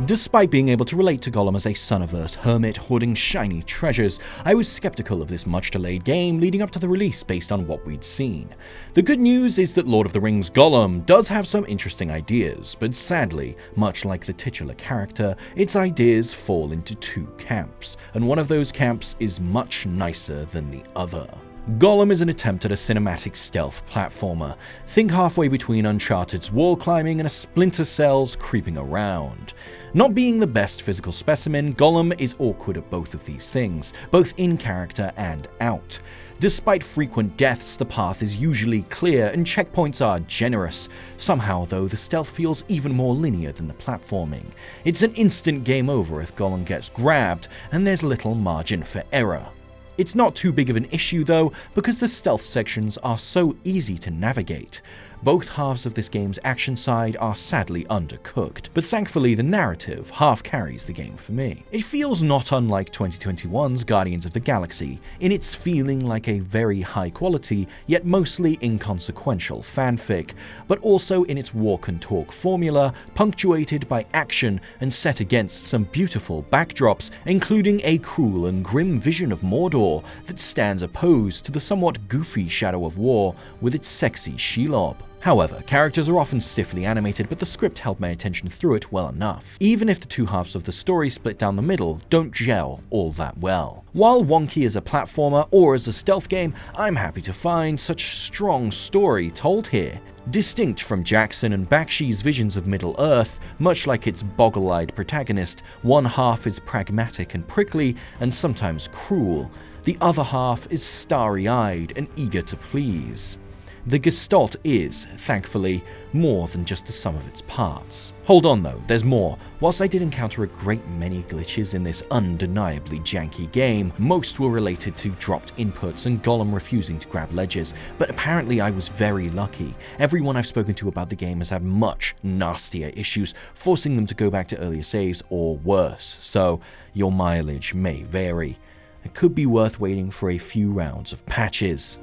Despite being able to relate to Gollum as a Sun-averse hermit hoarding shiny treasures, I was skeptical of this much-delayed game leading up to the release based on what we'd seen. The good news is that Lord of the Rings Gollum does have some interesting ideas, but sadly, much like the titular character, its ideas fall into two camps, and one of those camps is much nicer than the other. Gollum is an attempt at a cinematic stealth platformer. Think halfway between Uncharted's wall climbing and a Splinter Cell's creeping around. Not being the best physical specimen, Gollum is awkward at both of these things, both in character and out. Despite frequent deaths, the path is usually clear and checkpoints are generous. Somehow, though, the stealth feels even more linear than the platforming. It's an instant game over if Gollum gets grabbed, and there's little margin for error. It's not too big of an issue though, because the stealth sections are so easy to navigate. Both halves of this game's action side are sadly undercooked, but thankfully the narrative half carries the game for me. It feels not unlike 2021's Guardians of the Galaxy, in its feeling like a very high quality, yet mostly inconsequential fanfic, but also in its walk and talk formula, punctuated by action and set against some beautiful backdrops, including a cruel and grim vision of Mordor that stands opposed to the somewhat goofy Shadow of War with its sexy Shelob. However, characters are often stiffly animated, but the script held my attention through it well enough, even if the two halves of the story split down the middle don't gel all that well. While wonky as a platformer or as a stealth game, I'm happy to find such strong story told here. Distinct from Jackson and Bakshi's visions of Middle-earth, much like its boggle-eyed protagonist, one half is pragmatic and prickly and sometimes cruel. The other half is starry-eyed and eager to please. The gestalt is, thankfully, more than just the sum of its parts. Hold on though, there's more. Whilst I did encounter a great many glitches in this undeniably janky game, most were related to dropped inputs and Gollum refusing to grab ledges, but apparently I was very lucky. Everyone I've spoken to about the game has had much nastier issues, forcing them to go back to earlier saves or worse, so your mileage may vary. It could be worth waiting for a few rounds of patches.